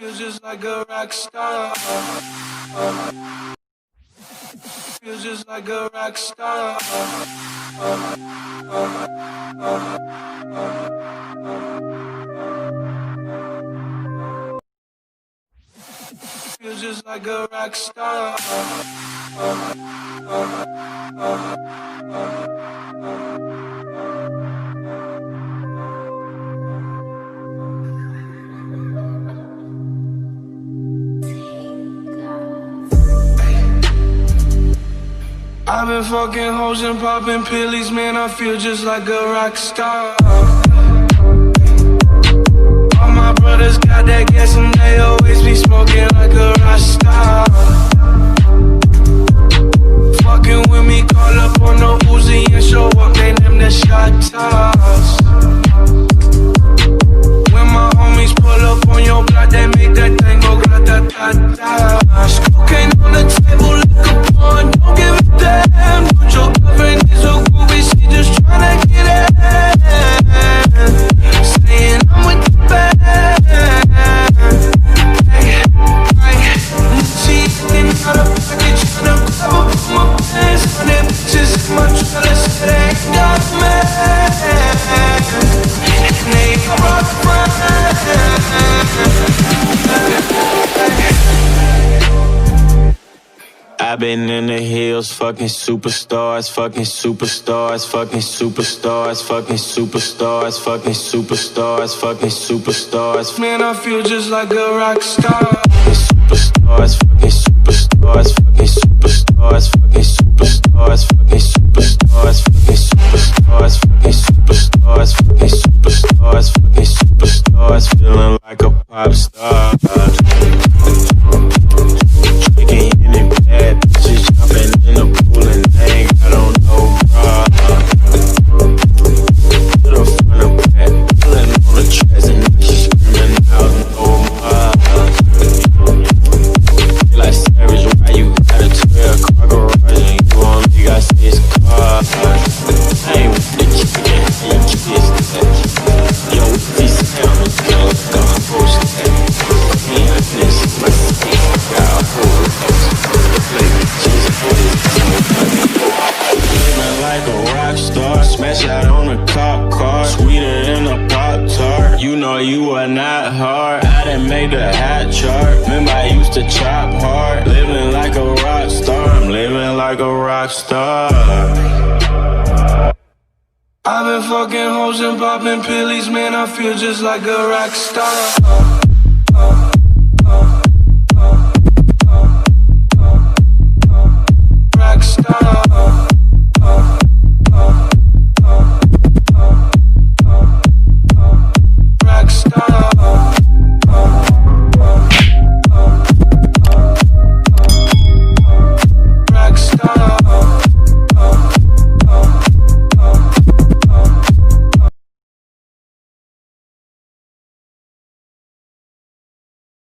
Feels just like a rock star. Feels just like a rock star. Feels just like a rock star. I've been fucking hoes and popping pillies, man, I feel just like a rock star. All my brothers got that gas and they always be smoking like a rock star. Fucking with me, call up on the Uzi and show up, they name the shot toss. When my homies pull up on your block, they make that thing go grata-ta-ta. Cocaine on the table, liquor on, don't give a damn. But your girlfriend is a groovy, she just tryna get in. Saying I'm with the band. Hey, she eating out of pocket, tryna grab up my pants. Hundred bitches in my trailer, said they ain't got me. And they rock friends. I've been in the hills, fucking superstars, fucking superstars, fucking superstars, fucking superstars, fucking superstars, fucking superstars. Man, I feel just like a rock star. Fucking superstars, fucking superstars, fucking superstars, fucking superstars, fucking superstars, fucking superstars, fucking superstars, fucking superstars, fucking superstars. Feeling like a pop star. Bad bitches jumping in the pool and they ain't got on no bra. To the front of back, pulling on the tracks and now she screaming out no more. Feel like Savage, why you got a 12-car garage and you only got 6 cars? I ain't with the chicken, you kiss that. Yo, this sound is gonna go post that. Me and this, my skin, got a whole living like a rock star, smash out on a cop car, sweeter than a Pop-Tart. You know you are not hard, I done made the hot chart. Remember I used to chop hard, living like a rock star. I'm living like a rock star. I've been fucking hoes and popping pillies, man, I feel just like a rock star.